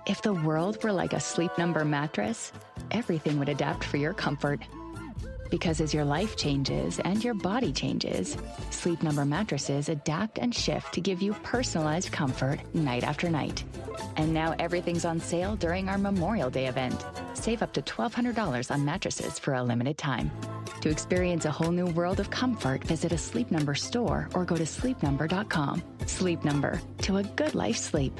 If the world were like a Sleep Number mattress, everything would adapt for your comfort. Because as your life changes and your body changes, Sleep Number mattresses adapt and shift to give you personalized comfort night after night. And now everything's on sale during our Memorial Day event. Save up to $1,200 on mattresses for a limited time. To experience a whole new world of comfort, visit a Sleep Number store or go to sleepnumber.com. Sleep Number, to a good life sleep.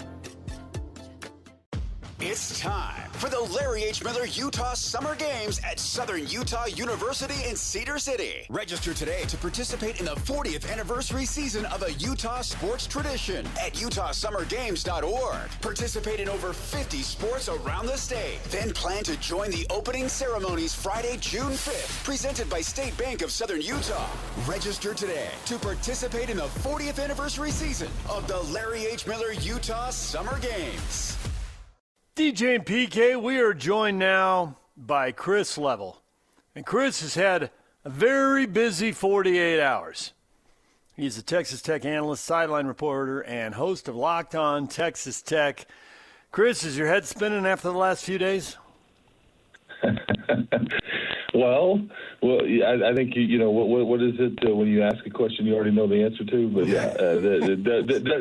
It's time for the Larry H. Miller Utah Summer Games at Southern Utah University in Cedar City. Register today to participate in the 40th anniversary season of a Utah sports tradition at utahsummergames.org. Participate in over 50 sports around the state. Then plan to join the opening ceremonies Friday, June 5th, presented by State Bank of Southern Utah. Register today to participate in the 40th anniversary season of the Larry H. Miller Utah Summer Games. DJ and PK, we are joined now by Chris Level. And Chris has had a very busy 48 hours. He's a Texas Tech analyst, sideline reporter, and host of Locked On Texas Tech. Chris, is your head spinning after the last few days? Well, I think you know what is it when you ask a question you already know the answer to. But yeah,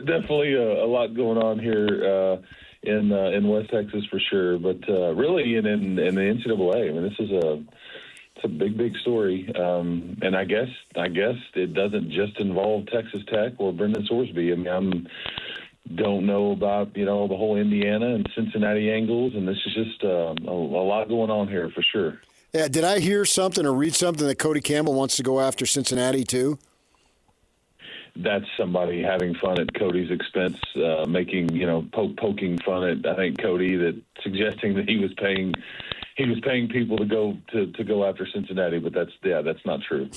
definitely a lot going on here in West Texas for sure. But really in the NCAA, I mean, this is it's a big story. And I guess it doesn't just involve Texas Tech or Brendan Sorsby. I mean, don't know about the whole Indiana and Cincinnati angles, and this is just a lot going on here for sure. Yeah, did I hear something or read something that Cody Campbell wants to go after Cincinnati too? That's somebody having fun at Cody's expense, making poking fun at I think Cody, that suggesting that he was paying people to go after Cincinnati, but that's not true.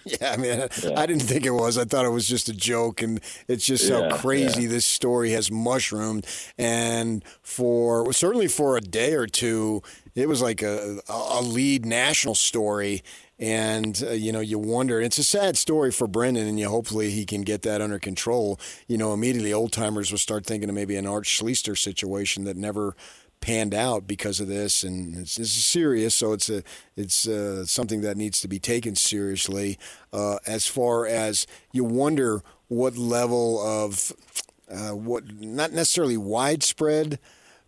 Yeah, I mean, I didn't think it was. I thought it was just a joke, and it's just how crazy this story has mushroomed. And certainly for a day or two, it was like a lead national story. And, you wonder, it's a sad story for Brendan, and hopefully he can get that under control. Immediately old-timers will start thinking of maybe an Art Schlichter situation that never panned out because of this, and it's serious, so it's something that needs to be taken seriously. As far as you wonder what level of, not necessarily widespread,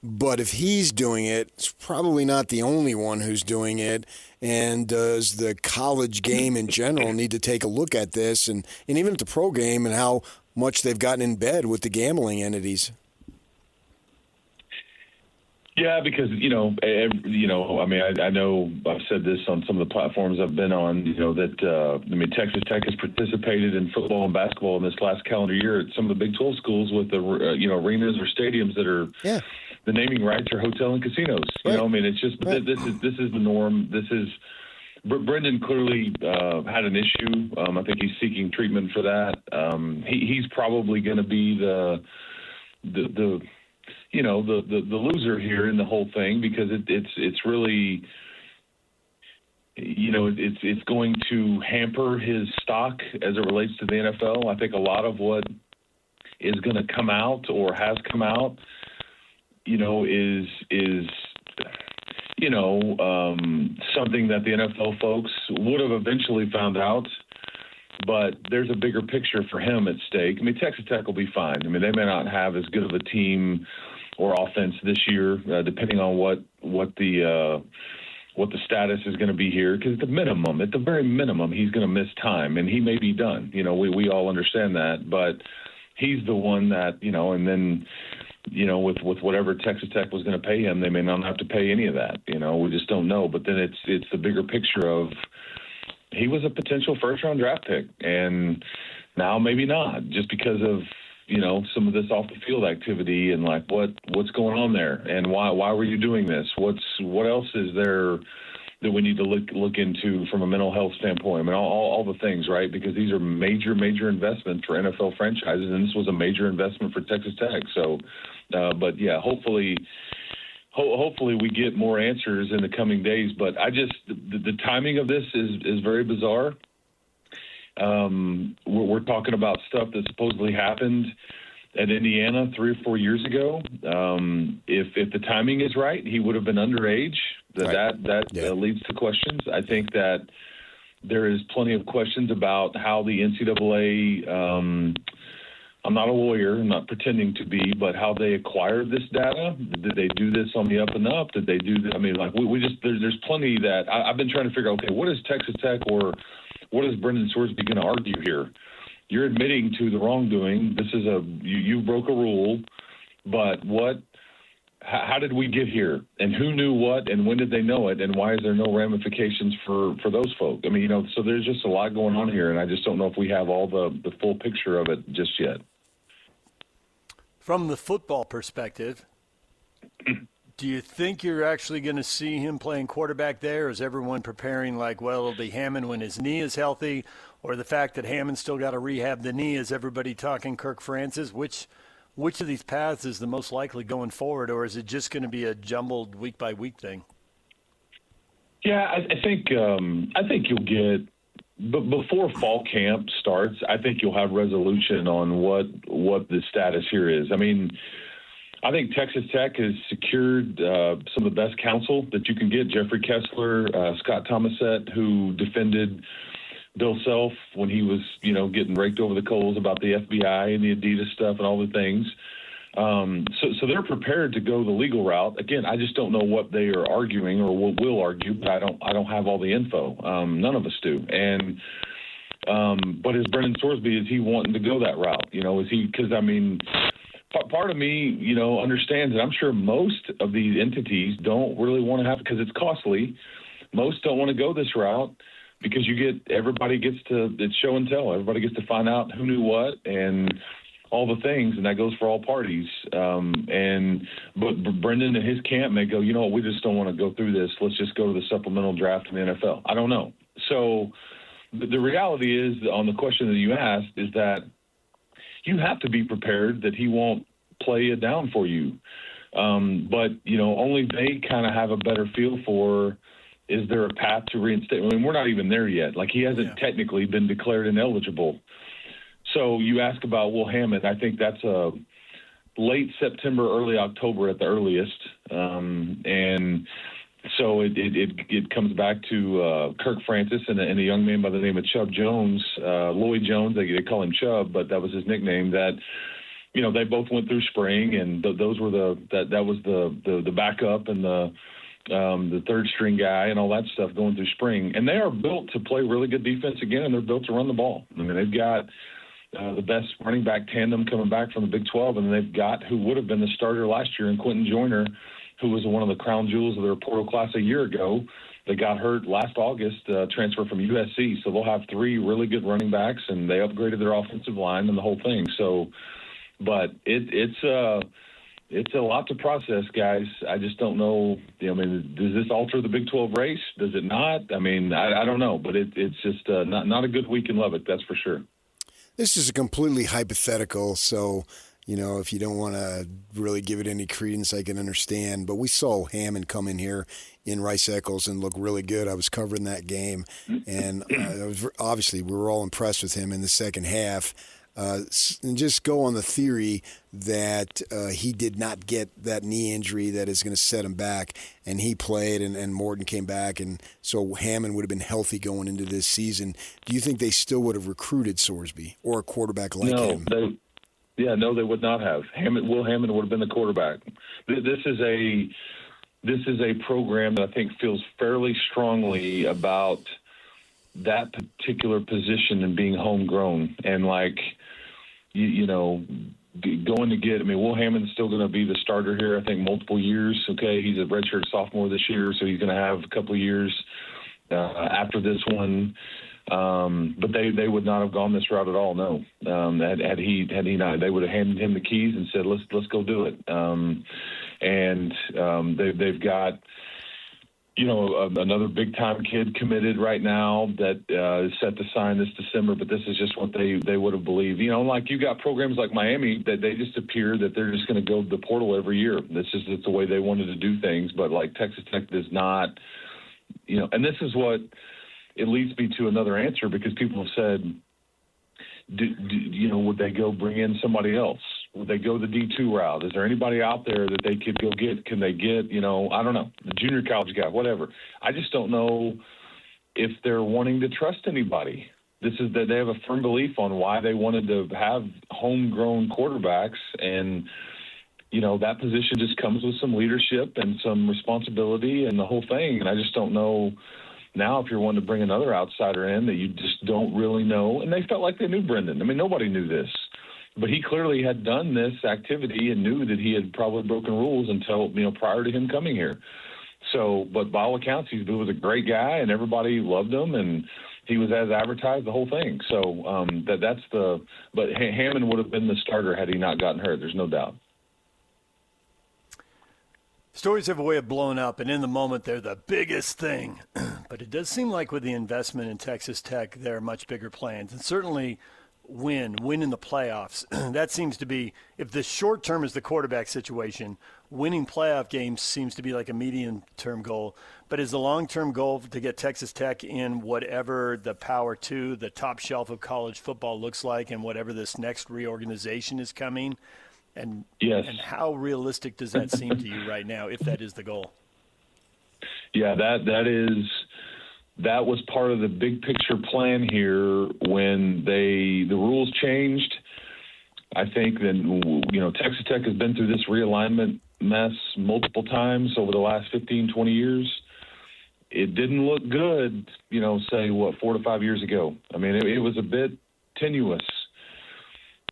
but if he's doing it, it's probably not the only one who's doing it. And does the college game in general need to take a look at this, and even at the pro game, and how much they've gotten in bed with the gambling entities? Yeah, because I mean, I know I've said this on some of the platforms I've been on. That Texas Tech has participated in football and basketball in this last calendar year at some of the Big 12 schools with the arenas or stadiums that are the naming rights are hotel and casinos. Right. It's just this is the norm. This is Brendan clearly had an issue. I think he's seeking treatment for that. He's probably going to be the loser here in the whole thing, because it's really, it's going to hamper his stock as it relates to the NFL. I think a lot of what is going to come out or has come out, is something that the NFL folks would have eventually found out. But there's a bigger picture for him at stake. I mean, Texas Tech will be fine. I mean, they may not have as good of a team or offense this year, depending on what the status is going to be here. Because at the very minimum, he's going to miss time, and he may be done. We all understand that, but he's the one that and then with whatever Texas Tech was going to pay him, they may not have to pay any of that. We just don't know. But then it's the bigger picture of, he was a potential first-round draft pick, and now maybe not, just because of some of this off-the-field activity and like what's going on there, and why were you doing this? What else is there that we need to look into from a mental health standpoint? I mean, all the things, right? Because these are major investments for NFL franchises, and this was a major investment for Texas Tech. So, but yeah, hopefully we get more answers in the coming days. But the timing of this is very bizarre. We're talking about stuff that supposedly happened at Indiana 3 or 4 years ago. If the timing is right, he would have been underage. That leads to questions. I think that there is plenty of questions about how the NCAA. I'm not a lawyer. I'm not pretending to be, but how they acquired this data. Did they do this on the up and up? Did they do that? I mean, like we just there's plenty that I've been trying to figure out. Okay, what is Texas Tech or what is Brendan Sorsby going to argue here? You're admitting to the wrongdoing. This is you broke a rule, but what? How did we get here? And who knew what? And when did they know it? And why is there no ramifications for those folks? I mean, so there's just a lot going on here, and I just don't know if we have all the full picture of it just yet. From the football perspective, do you think you're actually going to see him playing quarterback there? Or is everyone preparing like, well, it'll be Hammond when his knee is healthy, or the fact that Hammond's still got to rehab the knee? Is everybody talking Kirk Francis? Which of these paths is the most likely going forward, or is it just going to be a jumbled week-by-week thing? Yeah, I think you'll get – but before fall camp starts, I think you'll have resolution on what the status here is. I mean, I think Texas Tech has secured some of the best counsel that you can get. Jeffrey Kessler, Scott Thomasette, who defended Bill Self when he was, getting raked over the coals about the FBI and the Adidas stuff and all the things. So they're prepared to go the legal route. Again, I just don't know what they are arguing or what will argue, but I don't have all the info. None of us do. And but is Brendan Sorsby, is he wanting to go that route? Is he? Because I mean, part of me, understands that I'm sure most of these entities don't really want to have, because it's costly. Most don't want to go this route because everybody gets to, it's show and tell. Everybody gets to find out who knew what and all the things, and that goes for all parties. But Brendan and his camp may go, we just don't want to go through this. Let's just go to the supplemental draft in the NFL. I don't know. So the reality is, on the question that you asked, is that you have to be prepared that he won't play it down for you. But only they kind of have a better feel for, is there a path to reinstatement? I mean, we're not even there yet. Like, he hasn't technically been declared ineligible. So you ask about Will Hammond. I think that's a late September, early October at the earliest. And so it comes back to Kirk Francis and a young man by the name of Chubb Jones, Lloyd Jones. They call him Chubb, but that was his nickname. That they both went through spring, and those were that was the backup and the third string guy and all that stuff going through spring. And they are built to play really good defense again, and they're built to run the ball. I mean, they've got the best running back tandem coming back from the Big 12, and they've got who would have been the starter last year in Quentin Joyner, who was one of the crown jewels of their portal class a year ago. They got hurt last August, transfer from USC. So they'll have three really good running backs, and they upgraded their offensive line and the whole thing. So, but it's a lot to process, guys. I just don't know. I mean, does this alter the Big 12 race? Does it not? I mean, I don't know, but it's just not a good week in Lubbock, that's for sure. This is a completely hypothetical, so, if you don't want to really give it any credence, I can understand. But we saw Hammond come in here in Rice-Eccles and look really good. I was covering that game, and obviously we were all impressed with him in the second half. And just go on the theory that he did not get that knee injury that is going to set him back, and he played, and Morton came back, and so Hammond would have been healthy going into this season. Do you think they still would have recruited Sorsby or a quarterback like him? No, they would not have. Will Hammond would have been the quarterback. This is a program that I think feels fairly strongly about that particular position and being homegrown, and going to get, Will Hammond's still going to be the starter here, I think, multiple years. Okay, he's a redshirt sophomore this year, so he's going to have a couple of years after this one. But they would not have gone this route at all. No, had he not, they would have handed him the keys and said, let's go do it. They've got another big-time kid committed right now that is set to sign this December, but this is just what they would have believed. Like you got programs like Miami that they just appear that they're just going to go to the portal every year. It's the way they wanted to do things, but like Texas Tech does not, and this is what it leads me to another answer, because people have said, would they go bring in somebody else? Would they go the D2 route? Is there anybody out there that they could go get? Can they get, I don't know, the junior college guy, whatever. I just don't know if they're wanting to trust anybody. This is that they have a firm belief on why they wanted to have homegrown quarterbacks, and that position just comes with some leadership and some responsibility and the whole thing. And I just don't know now if you're wanting to bring another outsider in that you just don't really know. And they felt like they knew Brendan. I mean, nobody knew this, but he clearly had done this activity and knew that he had probably broken rules until prior to him coming here. So, but by all accounts, he was a great guy and everybody loved him, and he was as advertised, the whole thing. So but Hammond would have been the starter had he not gotten hurt. There's no doubt. Stories have a way of blowing up, and in the moment they're the biggest thing. But it does seem like with the investment in Texas Tech, there are much bigger plans. And certainly win in the playoffs. That seems to be, if the short term is the quarterback situation, winning playoff games seems to be like a medium-term goal. But is the long-term goal to get Texas Tech in whatever the Power 2, the top shelf of college football looks like, and whatever this next reorganization is coming? And yes. And how realistic does that seem to you right now, if that is the goal? Yeah, that was part of the big picture plan here when the rules changed. I think that, Texas Tech has been through this realignment mess multiple times over the last 15, 20 years. It didn't look good, say 4 to 5 years ago. I mean, it was a bit tenuous.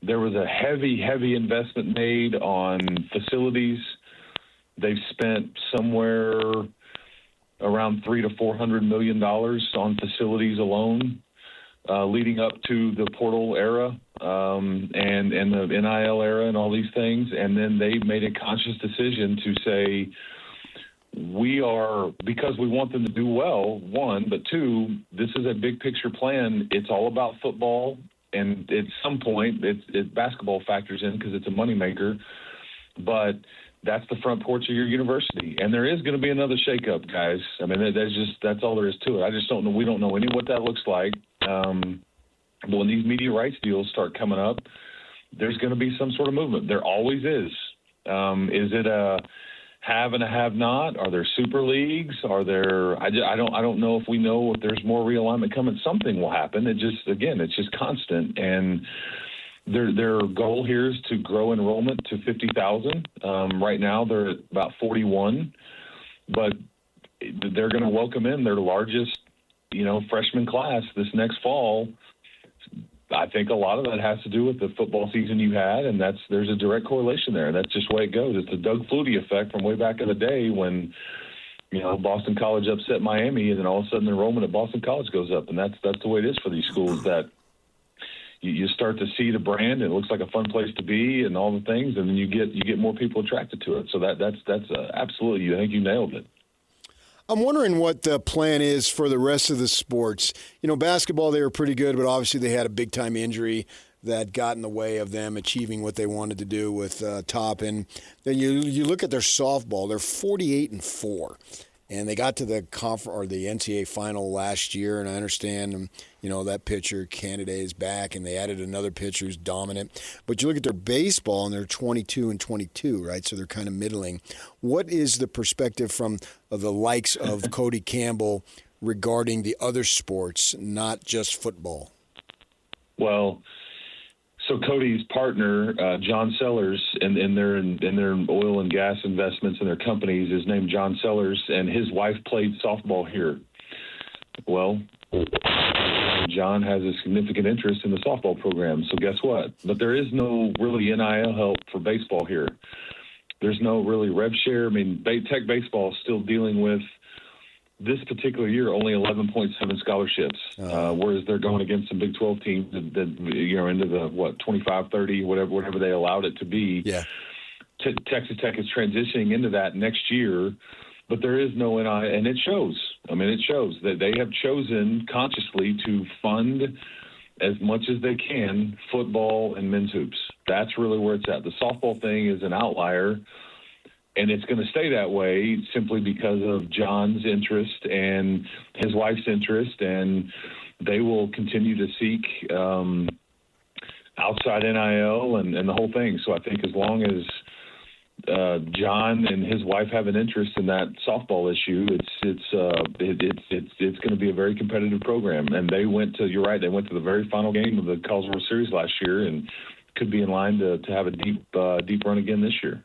There was a heavy investment made on facilities. They've spent somewhere around $300 to $400 million on facilities alone, leading up to the portal era and the NIL era and all these things. And then they made a conscious decision to say, because we want them to do well, one, but two, this is a big picture plan. It's all about football. And at some point, basketball factors in because it's a moneymaker. But that's the front porch of your university. And there is going to be another shakeup, guys. I mean, that's all there is to it. I just don't know. We don't know what that looks like. But when these media rights deals start coming up, there's going to be some sort of movement. There always is. Is it a have and a have not? Are there super leagues? Are there? I don't know if we know if there's more realignment coming. Something will happen. It's just constant. And their goal here is to grow enrollment to 50,000. Right now they're at about 41, but they're going to welcome in their largest, freshman class this next fall. I think a lot of that has to do with the football season you had, and there's a direct correlation there. That's just the way it goes. It's the Doug Flutie effect from way back in the day when, Boston College upset Miami, and then all of a sudden the enrollment at Boston College goes up, and that's the way it is for these schools. That you start to see the brand, and it looks like a fun place to be, and all the things, and then you get more people attracted to it. So that's absolutely. I think you nailed it. I'm wondering what the plan is for the rest of the sports. Basketball, they were pretty good, but obviously they had a big-time injury that got in the way of them achieving what they wanted to do with Top. And then you look at their softball, they're 48-4. And they got to the the NCAA final last year, and I understand, that pitcher, Candidate, is back, and they added another pitcher who's dominant. But you look at their baseball, and they're 22-22, right? So they're kind of middling. What is the perspective from the likes of Cody Campbell regarding the other sports, not just football? Well, so Cody's partner, John Sellers, in their oil and gas investments in their companies, is named John Sellers, and his wife played softball here. Well, John has a significant interest in the softball program, so guess what? But there is no really NIL help for baseball here. There's no really rev share. I mean, Tech baseball is still dealing with, this particular year, only 11.7 scholarships, whereas they're going against some Big 12 teams that into the 25, 30, whatever they allowed it to be. Yeah. Texas Tech is transitioning into that next year, but there is no NIL, and it shows. I mean, it shows that they have chosen consciously to fund as much as they can football and men's hoops. That's really where it's at. The softball thing is an outlier. And it's going to stay that way simply because of John's interest and his wife's interest, and they will continue to seek outside NIL and the whole thing. So I think as long as John and his wife have an interest in that softball issue, it's going to be a very competitive program. And they went to the very final game of the College World Series last year, and could be in line to have a deep run again this year.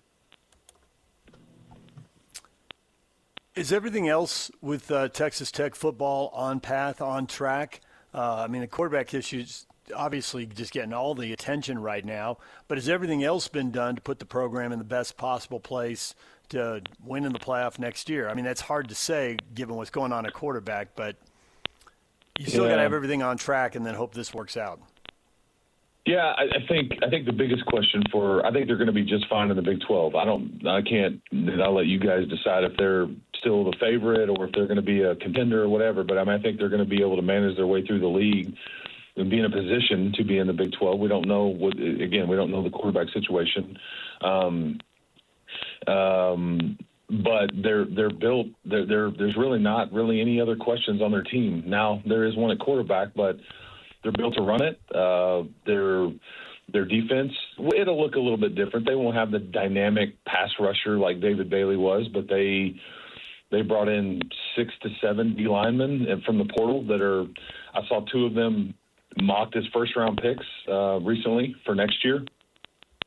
Is everything else with Texas Tech football on path, on track? The quarterback issue's obviously just getting all the attention right now, but has everything else been done to put the program in the best possible place to win in the playoff next year? I mean, that's hard to say given what's going on at quarterback, but you still got to have everything on track and then hope this works out. Yeah, I think the biggest question I think they're going to be just fine in the Big 12. I'll let you guys decide if they're still the favorite or if they're going to be a contender or whatever. But I think they're going to be able to manage their way through the league and be in a position to be in the Big 12. We don't know we don't know the quarterback situation. But they're built. There's really not any other questions on their team. Now there is one at quarterback, but they're built to run it. Their defense, it'll look a little bit different. They won't have the dynamic pass rusher like David Bailey was, but they brought in 6 to 7 D linemen from the portal I saw 2 of them mocked as first-round picks recently for next year.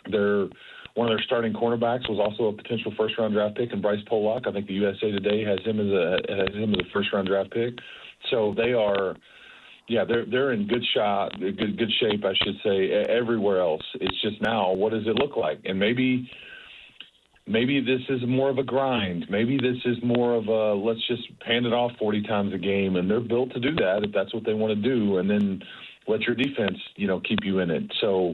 One of their starting cornerbacks was also a potential first-round draft pick, and Bryce Pollock. I think the USA Today has him as a first-round draft pick. So they are. Yeah, they're in good shape, I should say, everywhere else. It's just now, what does it look like? And maybe this is more of a grind. Maybe this is more of a let's just hand it off 40 times a game, and they're built to do that if that's what they want to do, and then let your defense, keep you in it. So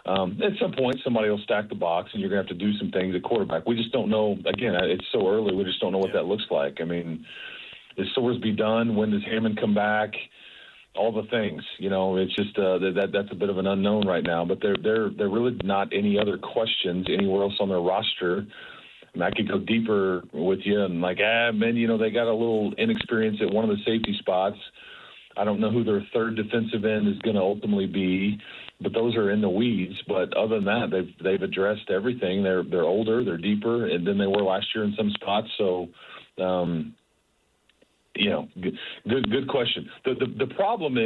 at some point, somebody will stack the box, and you're going to have to do some things at quarterback. We just don't know. Again, it's so early. We just don't know what that looks like. I mean, is Sorsby done? When does Hammond come back? All the things, it's just that's a bit of an unknown right now. But they're really not any other questions anywhere else on their roster. I could go deeper with you and they got a little inexperience at one of the safety spots. I don't know who their third defensive end is going to ultimately be, but those are in the weeds. But other than that, they've addressed everything. They're older, they're deeper, and than they were last year in some spots. So. Good question. The problem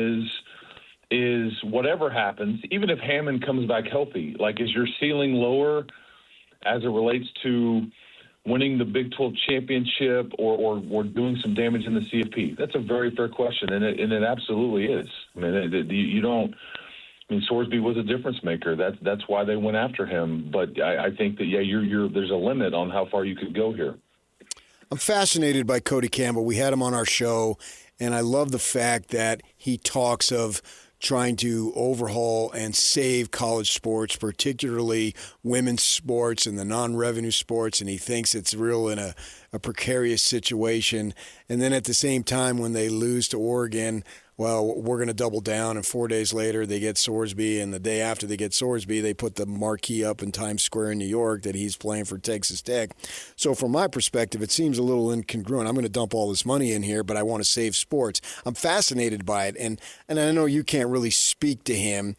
is whatever happens, even if Hammond comes back healthy, is your ceiling lower as it relates to winning the Big 12 championship or doing some damage in the CFP? That's a very fair question, and it absolutely is. I mean, Sorsby was a difference maker. That's why they went after him. But I think that there's a limit on how far you could go here. I'm fascinated by Cody Campbell. We had him on our show, and I love the fact that he talks of trying to overhaul and save college sports, particularly women's sports and the non-revenue sports, and he thinks it's real in a precarious situation. And then at the same time, when they lose to Oregon, well, we're going to double down, and 4 days later they get Sorsby, and the day after they get Sorsby, they put the marquee up in Times Square in New York that he's playing for Texas Tech. So from my perspective, it seems a little incongruent. I'm going to dump all this money in here, but I want to save sports. I'm fascinated by it, and I know you can't really speak to him,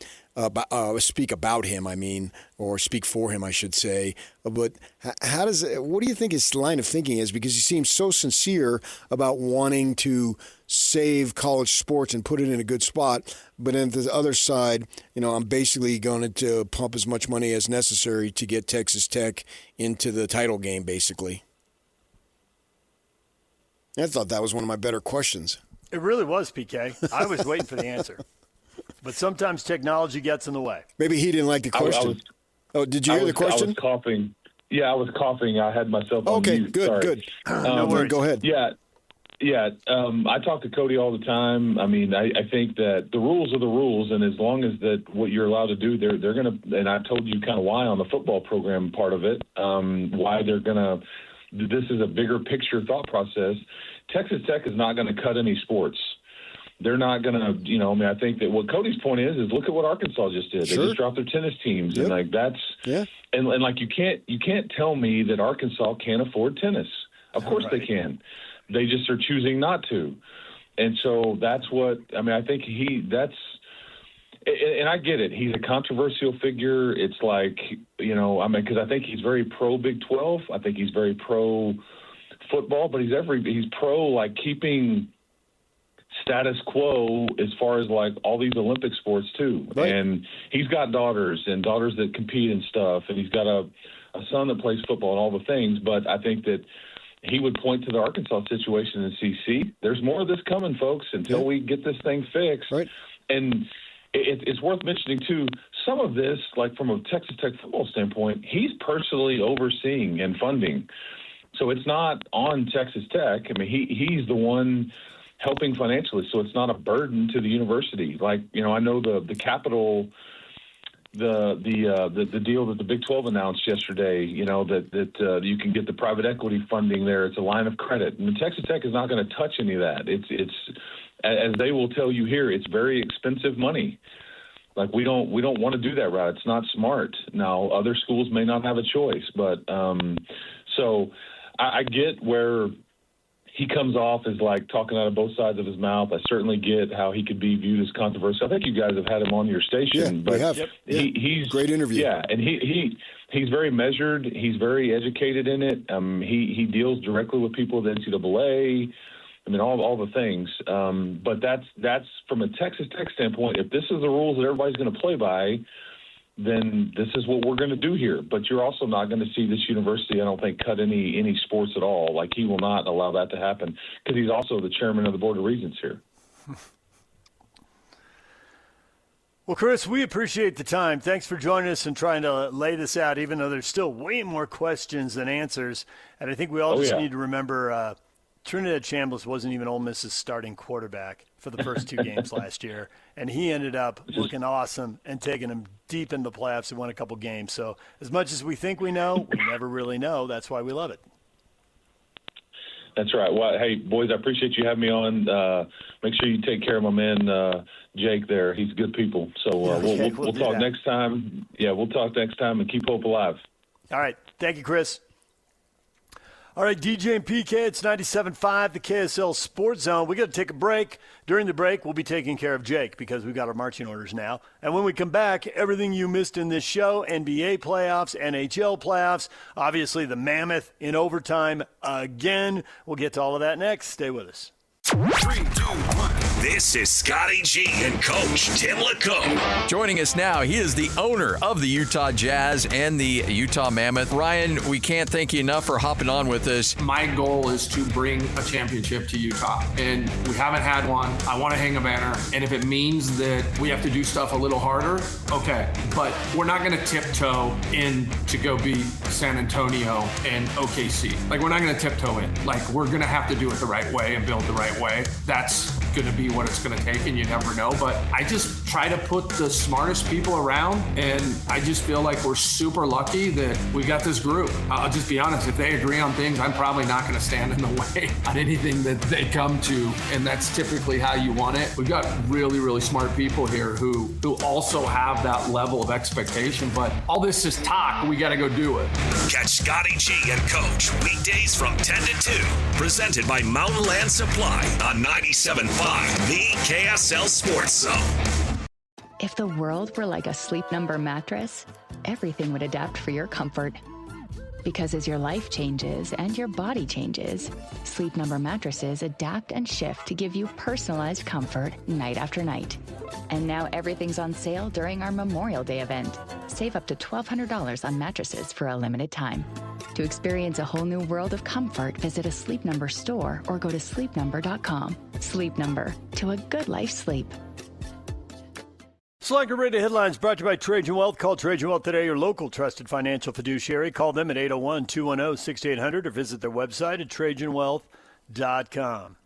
speak about him, or speak for him, I should say. But what do you think his line of thinking is? Because he seems so sincere about wanting to save college sports and put it in a good spot. But on the other side, I'm basically going to pump as much money as necessary to get Texas Tech into the title game, basically. I thought that was one of my better questions. It really was, PK. I was waiting for the answer. But sometimes technology gets in the way. Maybe he didn't like the question. Did you hear the question? I was coughing. Yeah, I was coughing. I had myself on mute. Good. No worries. Go ahead. Yeah. I talk to Cody all the time. I think that the rules are the rules, and as long as that what you're allowed to do, they're going to. And I told you kind of why on the football program part of it. Why they're going to. This is a bigger picture thought process. Texas Tech is not going to cut any sports. They're not going to, I think that what Cody's point is look at what Arkansas just did. Sure. They just dropped their tennis teams. Yep. And that's, yeah. And you can't tell me that Arkansas can't afford tennis. Of course they can. They just are choosing not to. And so that's what, I think And I get it. He's a controversial figure. It's like, because I think he's very pro Big 12. I think he's very pro football, but he's pro like keeping status quo as far as like all these Olympic sports too. Right. And he's got daughters that compete and stuff, and he's got a son that plays football and all the things. But I think that he would point to the Arkansas situation and see, there's more of this coming, folks, until we get this thing fixed. Right. And it's worth mentioning, too, some of this, like from a Texas Tech football standpoint, he's personally overseeing and funding. So it's not on Texas Tech. I mean, he's the one helping financially, so it's not a burden to the university. Like, I know the capital – the deal that the Big 12 announced yesterday, that you can get the private equity funding there. It's a line of credit. And Texas Tech is not going to touch any of that. It's as they will tell you here, it's very expensive money. Like we don't want to do that route. It's not smart. Now, other schools may not have a choice, but so I get where he comes off as like talking out of both sides of his mouth. I certainly get how he could be viewed as controversial. I think you guys have had him on your station. Yeah, but we have. He's great interview. Yeah, and he's very measured. He's very educated in it. He deals directly with people at the NCAA. I mean, all the things. But that's from a Texas Tech standpoint. If this is the rules that everybody's going to play by, then this is what we're going to do here. But you're also not going to see this university, I don't think, cut any sports at all. Like, he will not allow that to happen because he's also the chairman of the Board of Regents here. Well, Chris, we appreciate the time. Thanks for joining us and trying to lay this out, even though there's still way more questions than answers. And I think we all need to remember Trinidad Chambliss wasn't even Ole Miss's starting quarterback for the first two games last year, and he ended up looking awesome and taking them deep in the playoffs and won a couple games. So as much as we think we know, we never really know. That's why we love it. That's right. Well, hey, boys, I appreciate you having me on. Make sure you take care of my man Jake there. He's good people. So we'll talk next time. Yeah, we'll talk next time and keep hope alive. All right. Thank you, Chris. All right, DJ and PK, it's 97.5, the KSL Sports Zone. We got to take a break. During the break, we'll be taking care of Jake because we've got our marching orders now. And when we come back, everything you missed in this show, NBA playoffs, NHL playoffs, obviously the Mammoth in overtime again. We'll get to all of that next. Stay with us. 3, 2, 1. This is Scotty G and Coach Tim LeComb. Joining us now, he is the owner of the Utah Jazz and the Utah Mammoth. Ryan, we can't thank you enough for hopping on with us. My goal is to bring a championship to Utah, and we haven't had one. I want to hang a banner, and if it means that we have to do stuff a little harder, okay. But we're not going to tiptoe in to go beat San Antonio and OKC. Like, we're not going to tiptoe in. Like, we're going to have to do it the right way and build the right way. That's going to be what it's going to take, and you never know. But I just try to put the smartest people around, and I just feel like we're super lucky that we got this group. I'll just be honest, if they agree on things, I'm probably not going to stand in the way on anything that they come to, and that's typically how you want it. We've got really, really smart people here who also have that level of expectation, but all this is talk. We got to go do it. Catch Scotty G and Coach weekdays from 10 to 2, presented by Mountain Land Supply on 97.5, the KSL Sports Zone. If the world were like a Sleep Number mattress, everything would adapt for your comfort. Because as your life changes and your body changes, Sleep Number mattresses adapt and shift to give you personalized comfort night after night. And now everything's on sale during our Memorial Day event. Save up to $1,200 on mattresses for a limited time. To experience a whole new world of comfort, visit a Sleep Number store or go to sleepnumber.com. Sleep Number, to a good life sleep. Slacker Radio Headlines brought to you by Trajan Wealth. Call Trajan Wealth today, your local trusted financial fiduciary. Call them at 801-210-6800 or visit their website at trajanwealth.com.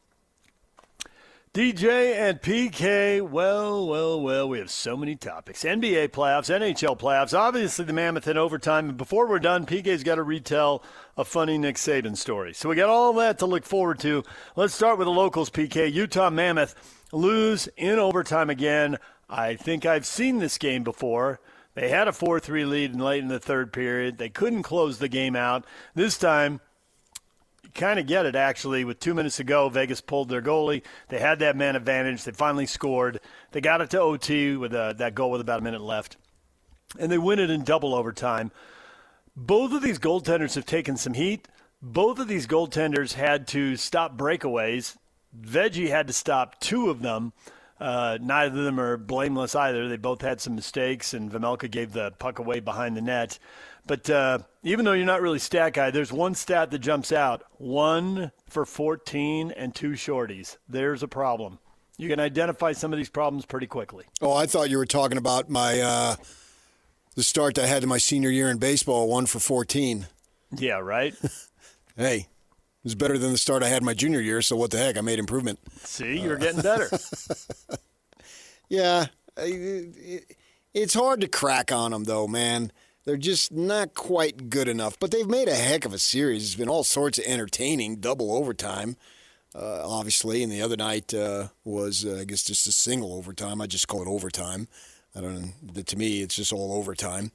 DJ and PK, well, we have so many topics. NBA playoffs, NHL playoffs, obviously the Mammoth in overtime. And before we're done, PK's got to retell a funny Nick Saban story. So we got all that to look forward to. Let's start with the locals, PK. Utah Mammoth lose in overtime again. I think I've seen this game before. They had a 4-3 lead late in the third period. They couldn't close the game out. This time, kind of get it, actually. With 2 minutes to go, Vegas pulled their goalie. They had that man advantage. They finally scored. They got it to OT with that goal with about a minute left. And they win it in double overtime. Both of these goaltenders have taken some heat. Both of these goaltenders had to stop breakaways. Veggie had to stop 2 of them. Neither of them are blameless either. They both had some mistakes, and Vejmelka gave the puck away behind the net. But even though you're not really stat guy, there's one stat that jumps out. 1 for 14 and 2 shorties. There's a problem. You can identify some of these problems pretty quickly. Oh, I thought you were talking about my the start I had in my senior year in baseball, 1 for 14. Yeah, right? Hey, it was better than the start I had my junior year, so what the heck? I made improvement. See, you're getting better. Yeah, it's hard to crack on them, though, man. They're just not quite good enough. But they've made a heck of a series. It's been all sorts of entertaining, double overtime, obviously. And the other night was, I guess, just a single overtime. I just call it overtime. I don't know. To me, it's just all overtime.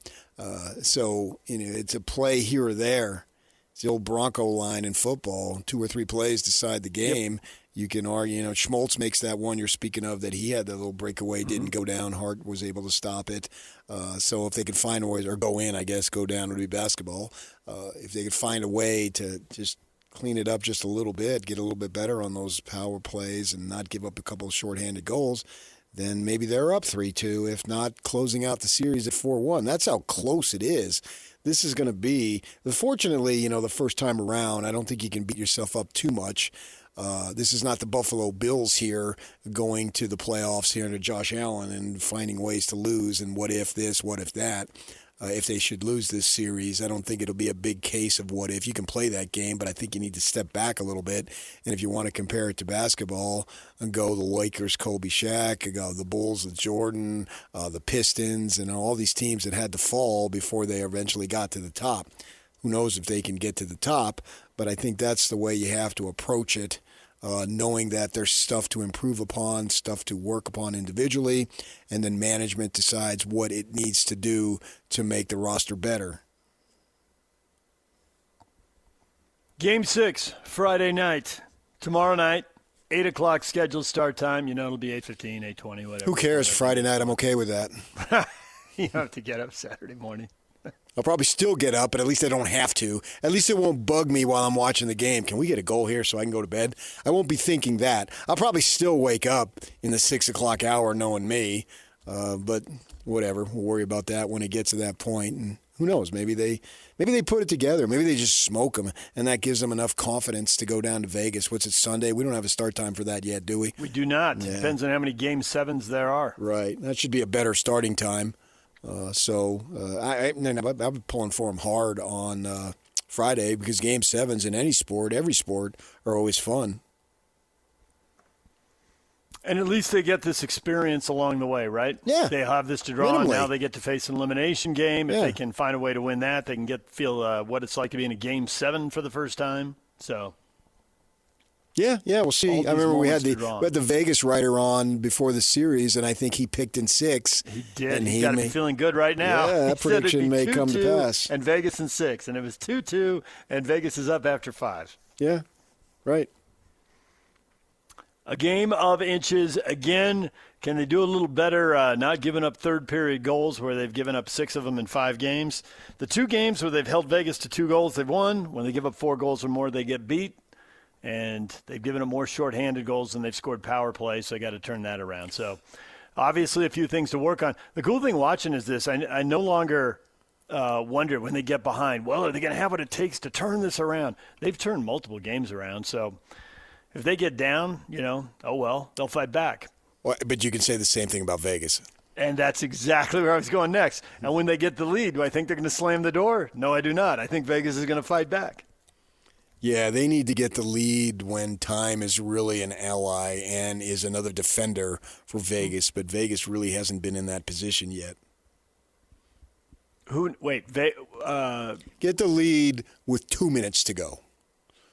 So, it's a play here or there. It's the old Bronco line in football. 2 or 3 plays decide the game. Yep. You can argue, Schmaltz makes that one you're speaking of that he had that little breakaway, didn't go down. Hart was able to stop it. So if they could find a way, or go in, I guess, go down would be basketball. If they could find a way to just clean it up just a little bit, get a little bit better on those power plays and not give up a couple of shorthanded goals, then maybe they're up 3-2, if not closing out the series at 4-1. That's how close it is. This is going to be, fortunately, the first time around, I don't think you can beat yourself up too much. This is not the Buffalo Bills here going to the playoffs here under Josh Allen and finding ways to lose and what if this, what if that. If they should lose this series, I don't think it'll be a big case of what if. You can play that game, but I think you need to step back a little bit. And if you want to compare it to basketball, go the Lakers, Kobe, Shaq, go the Bulls with Jordan, the Pistons, and all these teams that had to fall before they eventually got to the top. Who knows if they can get to the top, but I think that's the way you have to approach it. Knowing that there's stuff to improve upon, stuff to work upon individually, and then management decides what it needs to do to make the roster better. Game 6, Friday night. Tomorrow night, 8 o'clock scheduled start time. It'll be 8:15, 8:20, whatever. Who cares? Friday night, I'm okay with that. You don't have to get up Saturday morning. I'll probably still get up, but at least I don't have to. At least it won't bug me while I'm watching the game. Can we get a goal here so I can go to bed? I won't be thinking that. I'll probably still wake up in the 6 o'clock hour knowing me. But whatever. We'll worry about that when it gets to that point. And who knows? Maybe they put it together. Maybe they just smoke them, and that gives them enough confidence to go down to Vegas. What's it, Sunday? We don't have a start time for that yet, do we? We do not. Yeah. Depends on how many Game 7s there are. Right. That should be a better starting time. I've been pulling for them hard on Friday because Game 7s in any sport, every sport, are always fun. And at least they get this experience along the way, right? Yeah. They have this to draw on. Now they get to face an elimination game. If they can find a way to win that, they can feel what it's like to be in a Game 7 for the first time. So. Yeah, we'll see. I remember we had the Vegas writer on before the series, and I think he picked in 6. He did. And he's got to be feeling good right now. Yeah, that prediction may come to pass. And Vegas in 6, and it was 2-2, and Vegas is up after 5. Yeah, right. A game of inches. Again, can they do a little better not giving up third-period goals where they've given up 6 of them in 5 games? The 2 games where they've held Vegas to 2 goals, they've won. When they give up 4 goals or more, they get beat. And they've given them more shorthanded goals than they've scored power play, so they got to turn that around. So, obviously, a few things to work on. The cool thing watching is this. I no longer wonder when they get behind, well, are they going to have what it takes to turn this around? They've turned multiple games around. So, if they get down, oh well, they'll fight back. Well, but you can say the same thing about Vegas. And that's exactly where I was going next. And when they get the lead, do I think they're going to slam the door? No, I do not. I think Vegas is going to fight back. Yeah, they need to get the lead when time is really an ally and is another defender for Vegas, but Vegas really hasn't been in that position yet. Get the lead with 2 minutes to go.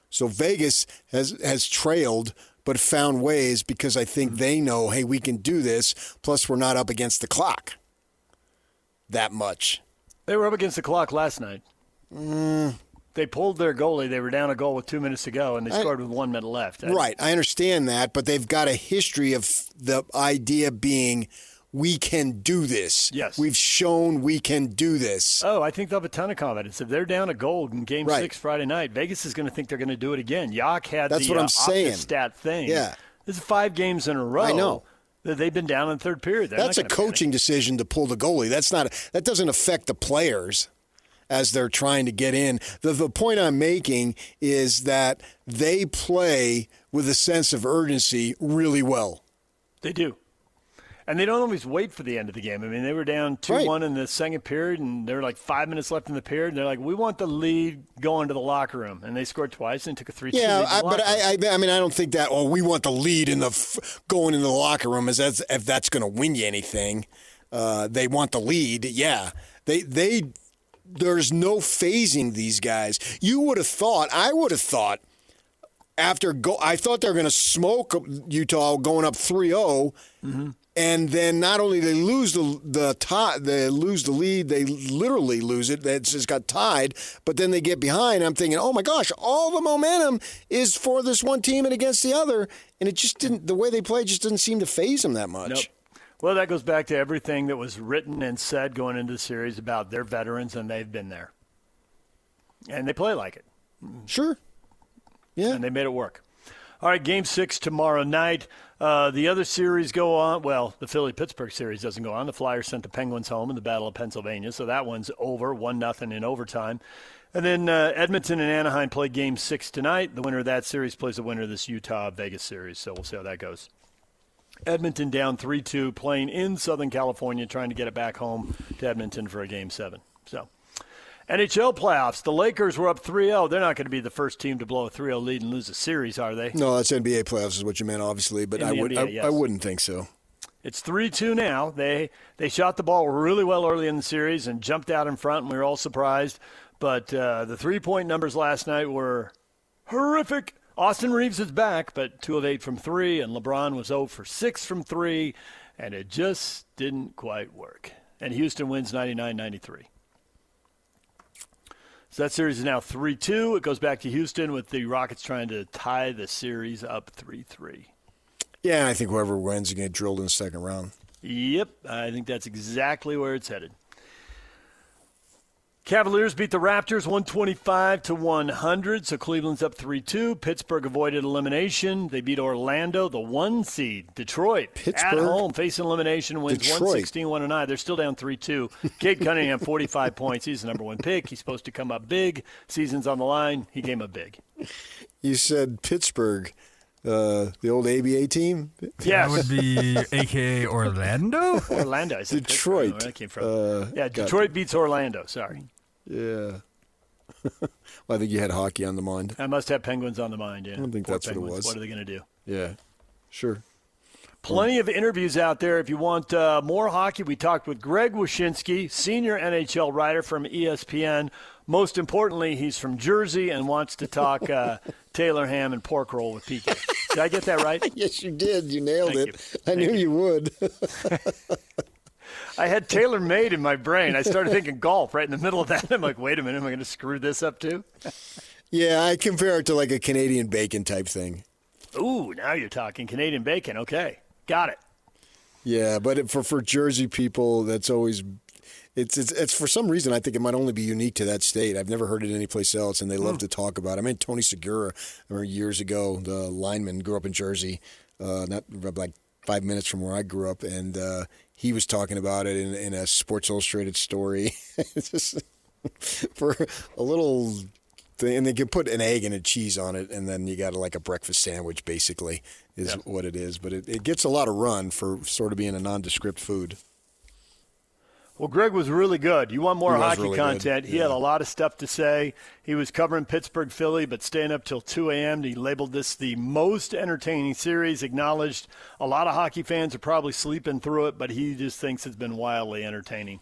So Vegas has trailed but found ways because I think they know, hey, we can do this, plus we're not up against the clock that much. They were up against the clock last night. They pulled their goalie. They were down a goal with 2 minutes to go, and they scored with 1 minute left. Right. I understand that, but they've got a history of the idea being we can do this. Yes. We've shown we can do this. Oh, I think they'll have a ton of confidence. If they're down a goal in Game 6 Friday night, Vegas is going to think they're going to do it again. Yak had That's what I'm saying. stat thing. Yeah. This is 5 games in a row. I know. That they've been down in the third period. That's a coaching decision to pull the goalie. That doesn't affect the players as they're trying to get in. The point I'm making is that they play with a sense of urgency really well. They do. And they don't always wait for the end of the game. I mean, they were down 2-1 in the second period, and there were like 5 minutes left in the period. And they're like, we want the lead going to the locker room. And they scored twice and took a 3-2 lead. Yeah, but I mean, I don't think that, we want the lead in going into the locker room if that's going to win you anything. They want the lead. Yeah. There's no phasing these guys. I would have thought, I thought they were going to smoke Utah going up 3-0, and then not only they lose they lose the lead, they literally lose it. It just got tied, but then they get behind. I'm thinking, oh my gosh, all the momentum is for this one team and against the other, and it just didn't. The way they played just didn't seem to faze them that much. Nope. Well, that goes back to everything that was written and said going into the series about their veterans, and they've been there. And they play like it. Sure. Yeah. And they made it work. All right, Game 6 tomorrow night. The other series go on. Well, the Philly-Pittsburgh series doesn't go on. The Flyers sent the Penguins home in the Battle of Pennsylvania, so that one's over, 1-0 in overtime. And then Edmonton and Anaheim play Game 6 tonight. The winner of that series plays the winner of this Utah-Vegas series, so we'll see how that goes. Edmonton down 3-2, playing in Southern California, trying to get it back home to Edmonton for a Game 7. So, NHL playoffs. The Lakers were up 3-0. They're not going to be the first team to blow a 3-0 lead and lose a series, are they? No, that's NBA playoffs is what you meant, obviously, but I wouldn't think so. It's 3-2 now. They shot the ball really well early in the series and jumped out in front, and we were all surprised. But the three-point numbers last night were horrific. Austin Reeves is back, but 2 of 8 from 3, and LeBron was 0 for 6 from 3, and it just didn't quite work. And Houston wins 99-93. So that series is now 3-2. It goes back to Houston with the Rockets trying to tie the series up 3-3. Yeah, and I think whoever wins is going to get drilled in the second round. Yep, I think that's exactly where it's headed. Cavaliers beat the Raptors 125-100, so Cleveland's up 3-2. Pittsburgh avoided elimination. They beat Orlando, the 1 seed. Detroit at home facing elimination, wins 116-109. They're still down 3-2. Cade Cunningham, 45 points. He's the number 1 pick. He's supposed to come up big. Season's on the line. He came up big. You said Pittsburgh. The old ABA team? Yes. That would be a.k.a. Orlando? Orlando. Detroit. Where that came from. Detroit beats Orlando. Sorry. Yeah. Well, I think you had hockey on the mind. I must have Penguins on the mind, yeah. I don't think Poor that's Penguins. what it was. What are they going to do? Yeah. Sure. Plenty of interviews out there. If you want more hockey, we talked with Greg Wyshynski, senior NHL writer from ESPN. Most importantly, he's from Jersey and wants to talk Taylor ham and pork roll with PK. Did I get that right? Yes, you did. You nailed Thank it. You. I knew you would. I had Taylor made in my brain. I started thinking golf right in the middle of that. I'm like, wait a minute, am I going to screw this up too? Yeah, I compare it to like a Canadian bacon type thing. Ooh, now you're talking Canadian bacon. Okay, got it. Yeah, but for Jersey people, that's always it's for some reason I think it might only be unique to that state. I've never heard it anyplace else, and they love to talk about it. I mean, Tony Segura, I remember years ago, the lineman, grew up in Jersey, not like 5 minutes from where I grew up, and he was talking about it in a Sports Illustrated story. Just for a little thing, and they can put an egg and a cheese on it, and then you got like a breakfast sandwich, basically, is what it is. But it gets a lot of run for sort of being a nondescript food. Well, Greg was really good. You want more hockey really content. good. He had a lot of stuff to say. He was covering Pittsburgh, Philly, but staying up till 2 a.m. He labeled this the most entertaining series, acknowledged a lot of hockey fans are probably sleeping through it, but he just thinks it's been wildly entertaining.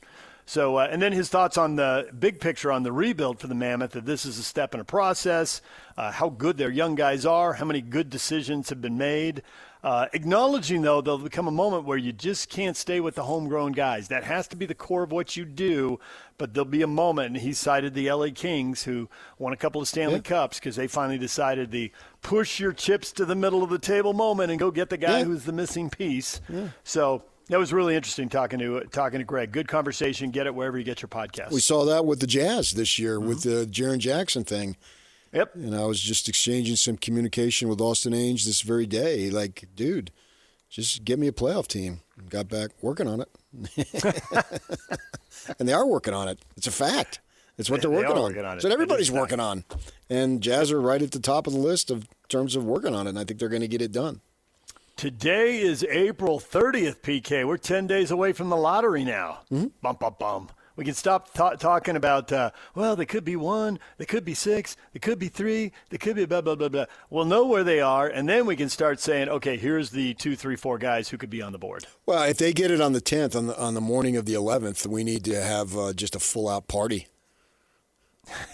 So, and then his thoughts on the big picture on the rebuild for the Mammoth, that this is a step in a process, how good their young guys are, how many good decisions have been made. Acknowledging, though, there'll become a moment where you just can't stay with the homegrown guys. That has to be the core of what you do, but there'll be a moment, and he cited the LA Kings, who won a couple of Stanley Cups because they finally decided the push your chips to the middle of the table moment and go get the guy who's the missing piece. So that was really interesting talking to Greg. Good conversation. Get it wherever you get your podcast. We saw that with the Jazz this year with the Jaren Jackson thing. Yep. And I was just exchanging some communication with Austin Ainge this very day. Like, dude, just get me a playoff team. Got back working on it. And they are working on it. It's a fact. It's what they're working on. It's what everybody's working on. And Jazz are right at the top of the list in terms of working on it, and I think they're going to get it done. Today is April 30th, PK. We're 10 days away from the lottery now. Bum, bum, bum. We can stop talking about, well, they could be 1, they could be 6, they could be 3, they could be blah, blah, blah, blah. We'll know where they are, and then we can start saying, okay, here's the 2, 3, 4 guys who could be on the board. Well, if they get it on the 10th, on the morning of the 11th, we need to have just a full-out party.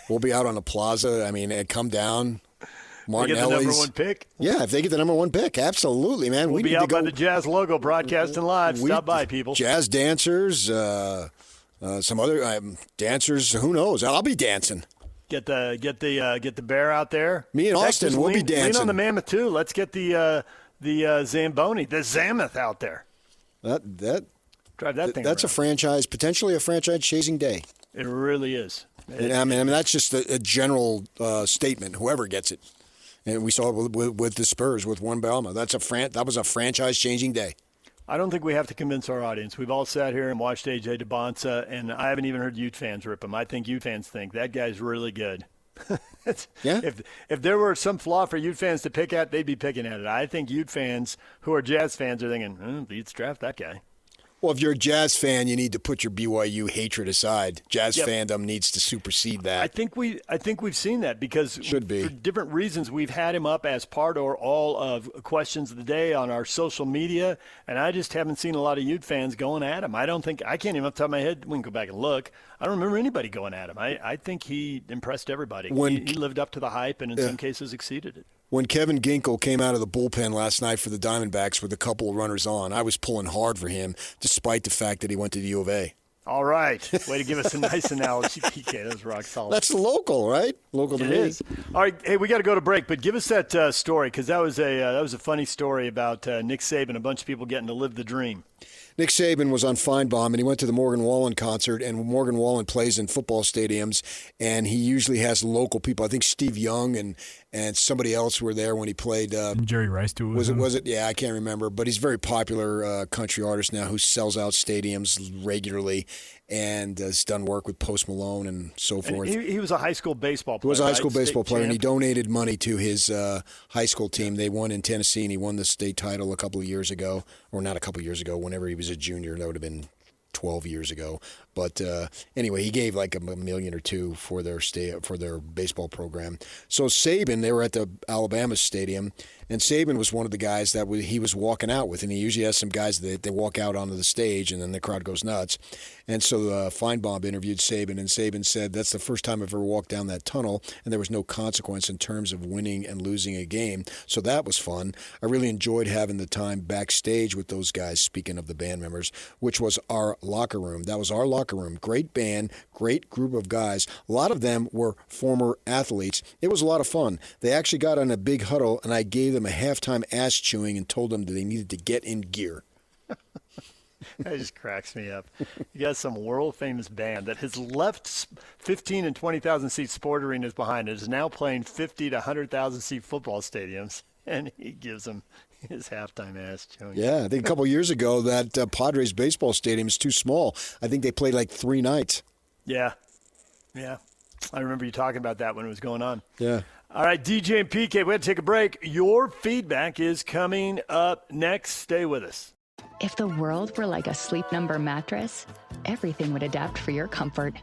We'll be out on the plaza. I mean, come down. Martinelli's. They get the number 1 pick? Yeah, if they get the number 1 pick, absolutely, man. We'll be out by the Jazz logo broadcasting live. Stop by, people. Jazz dancers, some other dancers. Who knows? I'll be dancing. Get the bear out there. Me and Austin will be dancing. Lean on the Mammoth too. Let's get the Zamboni, the Zamoth out there. Drive that thing. That's around. Potentially a franchise chasing day. It really is. I mean, that's just a general statement. Whoever gets it, and we saw it with the Spurs with Warren Bellma. That was a franchise changing day. I don't think we have to convince our audience. We've all sat here and watched A.J. DeBonsa, and I haven't even heard Ute fans rip him. I think Ute fans think that guy's really good. Yeah. If there were some flaw for Ute fans to pick at, they'd be picking at it. I think Ute fans who are Jazz fans are thinking, the Utes draft that guy. Well, if you're a Jazz fan, you need to put your BYU hatred aside. Jazz fandom needs to supersede that. I think we've seen that because for different reasons we've had him up as part or all of questions of the day on our social media, and I just haven't seen a lot of Ute fans going at him. I can't even off the top of my head. We can go back and look. I don't remember anybody going at him. I think he impressed everybody. He lived up to the hype and in some cases exceeded it. When Kevin Ginkel came out of the bullpen last night for the Diamondbacks with a couple of runners on, I was pulling hard for him, despite the fact that he went to the U of A. All right. Way to give us a nice analogy, PK. That was rock solid. That's local, right? Local to me. It is. All right. Hey, we got to go to break, but give us that story because that was a funny story about Nick Saban, a bunch of people getting to live the dream. Nick Saban was on Feinbaum, and he went to the Morgan Wallen concert, and Morgan Wallen plays in football stadiums, and he usually has local people. I think Steve Young and somebody else were there when he played. Jerry Rice, too. Was it? Yeah, I can't remember. But he's a very popular country artist now who sells out stadiums regularly and has done work with Post Malone and so forth. He was a high school baseball player. He was a high school baseball player, and he donated money to his high school team. They won in Tennessee, and he won the state title a couple of years ago. Or not a couple of years ago, whenever he was a junior. That would have been 12 years ago. But anyway, he gave like $1 million or $2 million for their baseball program. So Saban, they were at the Alabama stadium, and Saban was one of the guys that he was walking out with. And he usually has some guys that they walk out onto the stage, and then the crowd goes nuts. And so Feinbaum interviewed Saban, and Saban said, that's the first time I've ever walked down that tunnel, and there was no consequence in terms of winning and losing a game. So that was fun. I really enjoyed having the time backstage with those guys, speaking of the band members, which was our locker room. That was our locker room. Great band, great group of guys. A lot of them were former athletes. It was a lot of fun. They actually got on a big huddle, and I gave them a halftime ass chewing and told them that they needed to get in gear. That just cracks me up. You got some world-famous band that has left 15 and 20,000 seat sport arenas behind it, is now playing 50 to 100,000 seat football stadiums, and he gives them his halftime ass chewing. Yeah, I think a couple of years ago that Padres baseball stadium is too small. I think they played like 3 nights. Yeah. I remember you talking about that when it was going on. Yeah. All right, DJ and PK, we had to take a break. Your feedback is coming up next. Stay with us. If the world were like a Sleep Number mattress, everything would adapt for your comfort.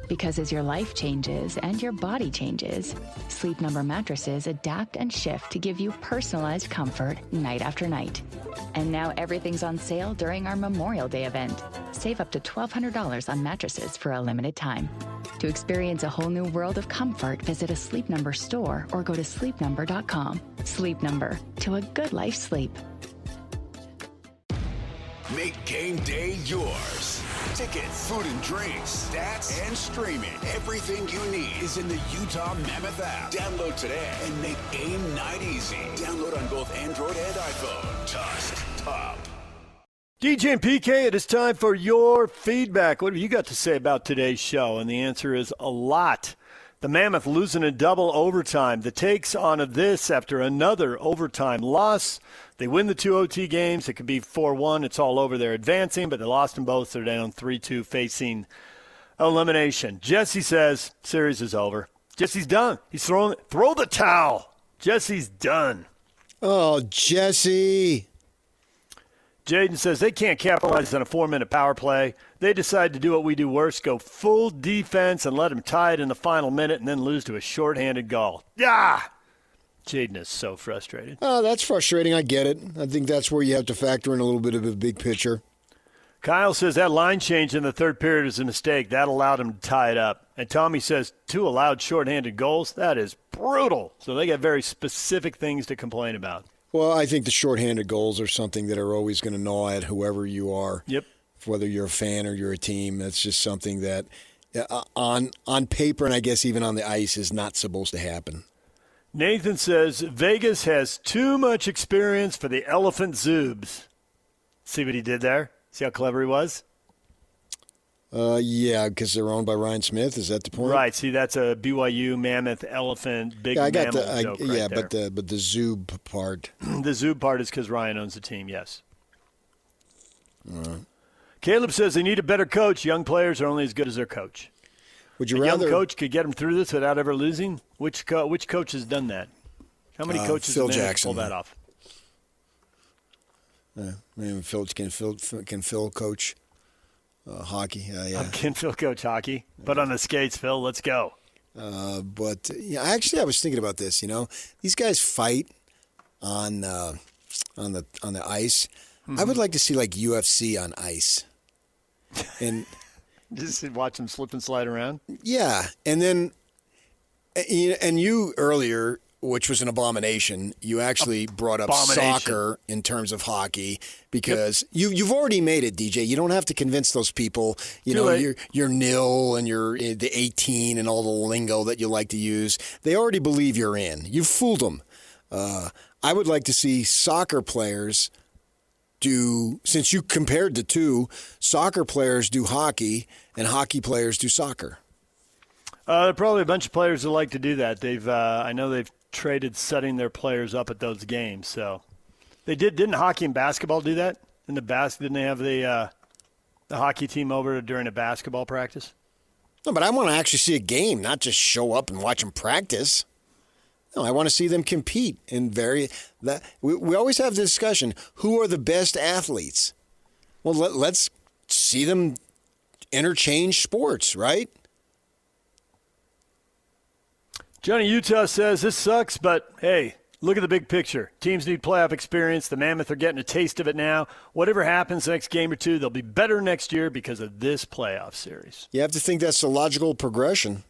Because as your life changes and your body changes, Sleep Number mattresses adapt and shift to give you personalized comfort night after night. And now everything's on sale during our Memorial Day event. Save up to $1,200 on mattresses for a limited time. To experience a whole new world of comfort, visit a Sleep Number store or go to sleepnumber.com. Sleep Number, to a good life sleep. Make game day yours. Tickets, food and drinks, stats, and streaming. Everything you need is in the Utah Mammoth app. Download today and make game night easy. Download on both Android and iPhone. Just top. DJ and PK, it is time for your feedback. What have you got to say about today's show? And the answer is a lot. The Mammoth losing in double overtime. The takes on this after another overtime loss. They win the 2 OT games. It could be 4-1. It's all over. They're advancing, but they lost them both. They're down 3-2, facing elimination. Jesse says series is over. Jesse's done. He's throw the towel. Jesse's done. Oh, Jesse. Jaden says they can't capitalize on a 4-minute power play. They decide to do what we do worst, go full defense and let them tie it in the final minute and then lose to a shorthanded goal. Yeah! Jaden is so frustrated. Oh, that's frustrating. I get it. I think that's where you have to factor in a little bit of a big picture. Kyle says that line change in the third period is a mistake. That allowed him to tie it up. And Tommy says 2 allowed shorthanded goals. That is brutal. So they got very specific things to complain about. Well, I think the shorthanded goals are something that are always going to gnaw at whoever you are. Yep. Whether you're a fan or you're a team, that's just something that on paper and I guess even on the ice is not supposed to happen. Nathan says Vegas has too much experience for the Elephant Zoobs. See what he did there? See how clever he was? Yeah, because they're owned by Ryan Smith. Is that the point? Right. See, that's a BYU Mammoth Elephant big mammal joke right there. but the Zoob part. The Zoob part is because Ryan owns the team. Yes. Caleb says they need a better coach. Young players are only as good as their coach. Would you a rather young coach could get them through this without ever losing? Which coach has done that? How many coaches Phil have Jackson pulled that off? Maybe can Phil coach hockey? Yeah. Can Phil coach hockey? But on the skates, Phil, let's go. But yeah, actually, I was thinking about this. You know, these guys fight on the ice. Mm-hmm. I would like to see like UFC on ice, and just watch them slip and slide around. Yeah, and then and you earlier, which was an abomination, you actually brought up soccer in terms of hockey because you've already made it, DJ. You don't have to convince those people. You're nil and you're the 18 and all the lingo that you like to use. They already believe you're in. You've fooled them. I would like to see soccer players do, since you compared the two, soccer players do hockey and hockey players do soccer. There are probably a bunch of players who like to do that. I know they've traded setting their players up at those games. So they didn't hockey and basketball do that? Didn't they have the hockey team over during a basketball practice? No, but I want to actually see a game, not just show up and watch them practice. No, I want to see them compete in we always have the discussion, who are the best athletes? Well, let's see them interchange sports, right? Johnny Utah says, this sucks, but hey, look at the big picture. Teams need playoff experience. The Mammoth are getting a taste of it now. Whatever happens next game or two, they'll be better next year because of this playoff series. You have to think that's the logical progression.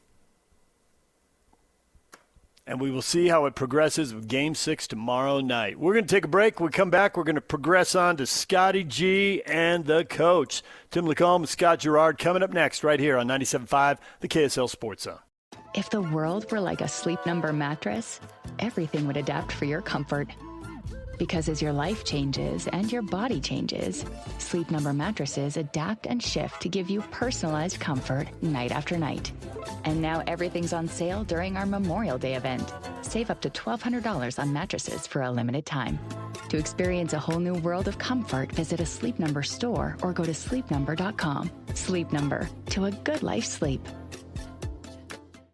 And we will see how it progresses with Game 6 tomorrow night. We're going to take a break. When we come back, we're going to progress on to Scotty G and the coach. Tim LaCombe and Scott Girard coming up next right here on 97.5, the KSL Sports Zone. If the world were like a Sleep Number mattress, everything would adapt for your comfort. Because as your life changes and your body changes, Sleep Number mattresses adapt and shift to give you personalized comfort night after night. And now everything's on sale during our Memorial Day event. Save up to $1,200 on mattresses for a limited time. To experience a whole new world of comfort, visit a Sleep Number store or go to sleepnumber.com. Sleep Number, to a good life sleep.